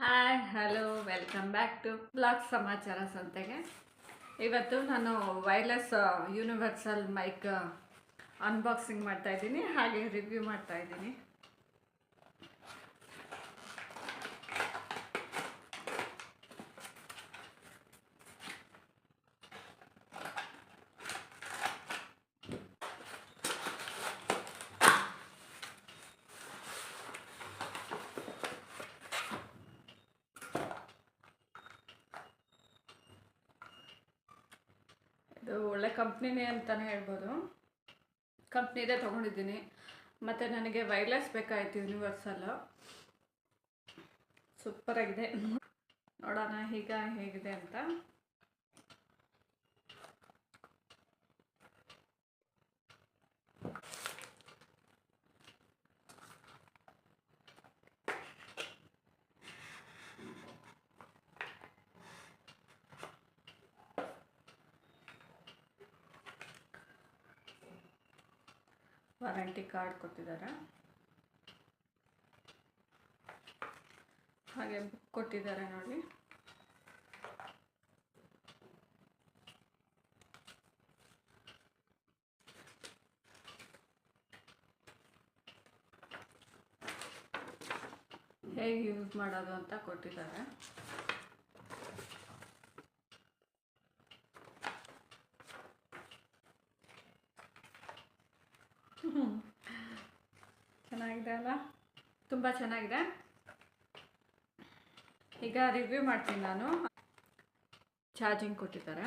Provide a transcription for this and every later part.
Hi hello welcome back to blog ಸಮಾಚಾರ ಸಂತೆಗೆ. ಇವತ್ತು ನಾನು ವೈರ್ಲೆಸ್ ಯೂನಿವರ್ಸಲ್ ಮೈಕ್ ಅನ್ಬಾಕ್ಸಿಂಗ್ ಮಾಡ್ತಾ ಇದ್ದೀನಿ, ಹಾಗೆ ರಿವ್ಯೂ ಮಾಡ್ತಾ ಇದ್ದೀನಿ. ಇದು ಒಳ್ಳೆ ಕಂಪ್ನಿನೇ ಅಂತಲೇ ಹೇಳ್ಬೋದು. ಕಂಪ್ನಿದೇ ತೊಗೊಂಡಿದ್ದೀನಿ. ಮತ್ತು ನನಗೆ ವೈರ್ಲೆಸ್ ಬೇಕಾಯಿತು ಯೂನಿವರ್ಸಲ್ಲು. ಸೂಪರಾಗಿದೆ. ನೋಡೋಣ ಈಗ ಹೇಗಿದೆ ಅಂತ. ವಾರಂಟಿ ಕಾರ್ಡ್ ಕೊಟ್ಟಿದ್ದಾರೆ, ಹಾಗೆ ಬುಕ್ ಕೊಟ್ಟಿದ್ದಾರೆ ನೋಡಿ. ಹೇಗೆ ಯೂಸ್ ಮಾಡೋದು ಅಂತ ಕೊಟ್ಟಿದ್ದಾರೆ. ಚೆನ್ನಾಗಿದೆ ಅಲ್ಲ, ತುಂಬ ಚೆನ್ನಾಗಿದೆ. ಈಗ ರಿವ್ಯೂ ಮಾಡ್ತೀನಿ ನಾನು. ಚಾರ್ಜಿಂಗ್ ಕೊಟ್ಟಿದ್ದಾರೆ.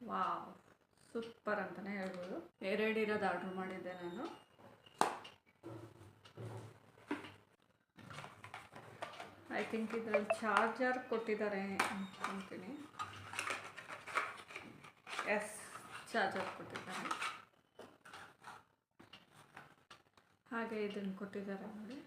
ವಾವ್, ಸೂಪರ್ ಅಂತಲೇ ಹೇಳ್ಬೋದು. ಎರಡು ಇರೋದು ಆರ್ಡ್ರ್ ಮಾಡಿದ್ದೆ ನಾನು. ಐ ಥಿಂಕ್ ಇದರಲ್ಲಿ ಚಾರ್ಜರ್ ಕೊಟ್ಟಿದ್ದಾರೆ ಅಂತೀನಿ. ಎಸ್, ಚಾರ್ಜರ್ ಕೊಟ್ಟಿದ್ದಾರೆ. ಹಾಗೆ ಇದನ್ನು ಕೊಟ್ಟಿದ್ದಾರೆ ನೋಡಿ.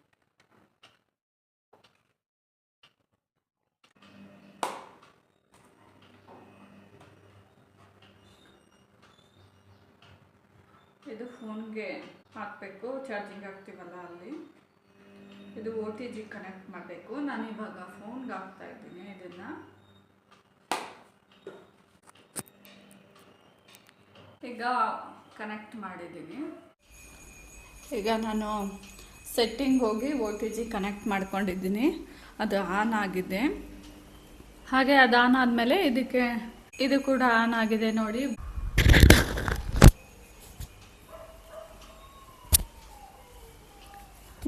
ಇದು ಫೋನ್ಗೆ ಹಾಕಬೇಕು, ಚಾರ್ಜಿಂಗ್ ಆಗ್ತೀವಲ್ಲ ಅಲ್ಲಿ. ಇದು OTG ಕನೆಕ್ಟ್ ಮಾಡಬೇಕು. ನಾನು ಇವಾಗ ಫೋನ್ಗೆ ಹಾಕ್ತಾ ಇದ್ದೀನಿ. ಇದನ್ನು ಈಗ ಕನೆಕ್ಟ್ ಮಾಡಿದ್ದೀನಿ. ಈಗ ನಾನು ಸೆಟ್ಟಿಂಗ್ ಹೋಗಿ OTG ಕನೆಕ್ಟ್ ಮಾಡ್ಕೊಂಡಿದ್ದೀನಿ. ಅದು ಆನ್ ಆಗಿದೆ. ಹಾಗೆ ಅದು ಆನ್ ಆದಮೇಲೆ ಇದು ಕೂಡ ಆನ್ ಆಗಿದೆ ನೋಡಿ.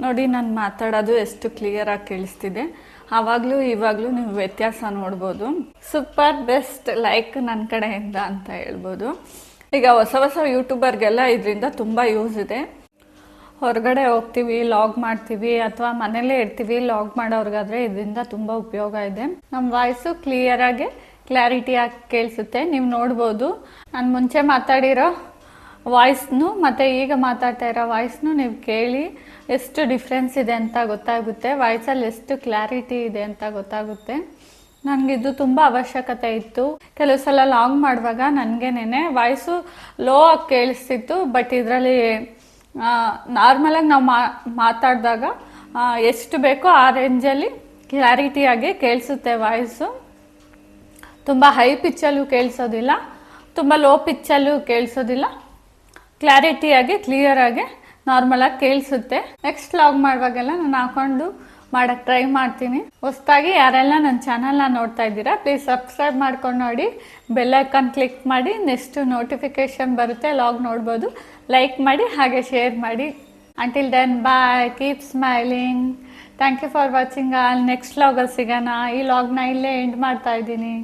ನೋಡಿ, ನಾನು ಮಾತಾಡೋದು ಎಷ್ಟು ಕ್ಲಿಯರಾಗಿ ಕೇಳಿಸ್ತಿದೆ. ಆವಾಗಲೂ ಇವಾಗಲೂ ನೀವು ವ್ಯತ್ಯಾಸ ನೋಡ್ಬೋದು. ಸೂಪರ್ ಬೆಸ್ಟ್ ಲೈಕ್ ನನ್ನ ಕಡೆಯಿಂದ ಅಂತ ಹೇಳ್ಬೋದು. ಈಗ ಹೊಸ ಯೂಟ್ಯೂಬರ್ಗೆಲ್ಲ ಇದರಿಂದ ತುಂಬ ಯೂಸ್ ಇದೆ. ಹೊರಗಡೆ ಹೋಗ್ತೀವಿ, ಲಾಗ್ ಮಾಡ್ತೀವಿ, ಅಥವಾ ಮನೇಲೇ ಇರ್ತೀವಿ, ಲಾಗ್ ಮಾಡೋರ್ಗಾದ್ರೆ ಇದರಿಂದ ತುಂಬ ಉಪಯೋಗ ಇದೆ. ನಮ್ಮ ವಾಯ್ಸು ಕ್ಲಾರಿಟಿಯಾಗಿ ಕೇಳಿಸುತ್ತೆ. ನೀವು ನೋಡ್ಬೋದು, ನಾನು ಮುಂಚೆ ಮಾತಾಡಿರೋ ವಾಯ್ಸ್ನು ಮತ್ತು ಈಗ ಮಾತಾಡ್ತಾ ಇರೋ ವಾಯ್ಸ್ನು ನೀವು ಕೇಳಿ ಎಷ್ಟು ಡಿಫ್ರೆನ್ಸ್ ಇದೆ ಅಂತ ಗೊತ್ತಾಗುತ್ತೆ. ವಾಯ್ಸಲ್ಲಿ ಎಷ್ಟು ಕ್ಲಾರಿಟಿ ಇದೆ ಅಂತ ಗೊತ್ತಾಗುತ್ತೆ. ನನಗಿದು ತುಂಬ ಅವಶ್ಯಕತೆ ಇತ್ತು. ಕೆಲವು ಸಲ ಲಾಗ್ ಮಾಡುವಾಗ ನನಗೇನೆ ವಾಯ್ಸು ಲೋ ಆಗಿ ಕೇಳಿಸ್ತಿತ್ತು. ಬಟ್ ಇದರಲ್ಲಿ ನಾರ್ಮಲಾಗಿ ನಾವು ಮಾತಾಡಿದಾಗ ಎಷ್ಟು ಬೇಕೋ ಆ ರೇಂಜಲ್ಲಿ ಕ್ಲಾರಿಟಿಯಾಗಿ ಕೇಳಿಸುತ್ತೆ ವಾಯ್ಸು. ತುಂಬ ಹೈ ಪಿಚ್ಚಲ್ಲೂ ಕೇಳಿಸೋದಿಲ್ಲ, ತುಂಬ ಲೋ ಪಿಚ್ಚಲ್ಲೂ ಕೇಳಿಸೋದಿಲ್ಲ. ಕ್ಲಾರಿಟಿಯಾಗಿ ಕ್ಲಿಯರಾಗಿ ನಾರ್ಮಲಾಗಿ ಕೇಳಿಸುತ್ತೆ. ನೆಕ್ಸ್ಟ್ ಲಾಗ್ ಮಾಡುವಾಗೆಲ್ಲ ನಾನು ಹಾಕೊಂಡು ಮಾಡೋಕ್ಕೆ ಟ್ರೈ ಮಾಡ್ತೀನಿ. ಹೊಸದಾಗಿ ಯಾರೆಲ್ಲ ನನ್ನ ಚಾನಲ್ನ ನೋಡ್ತಾ ಇದ್ದೀರಾ, ಪ್ಲೀಸ್ ಸಬ್ಸ್ಕ್ರೈಬ್ ಮಾಡ್ಕೊಂಡು ನೋಡಿ, ಬೆಲ್ ಐಕಾನ್ ಕ್ಲಿಕ್ ಮಾಡಿ. ನೆಕ್ಸ್ಟ್ ನೋಟಿಫಿಕೇಶನ್ ಬರುತ್ತೆ, ಲಾಗ್ ನೋಡ್ಬೋದು. ಲೈಕ್ ಮಾಡಿ, ಹಾಗೆ ಶೇರ್ ಮಾಡಿ. Until then bye, keep smiling. Thank you for watching all. Next ಲಾಗಲ್ಲಿ ಸಿಗೋಣ. ಈ ಲಾಗ್ನ ಇಲ್ಲೇ ಎಂಡ್ ಮಾಡ್ತಾ ಇದ್ದೀನಿ.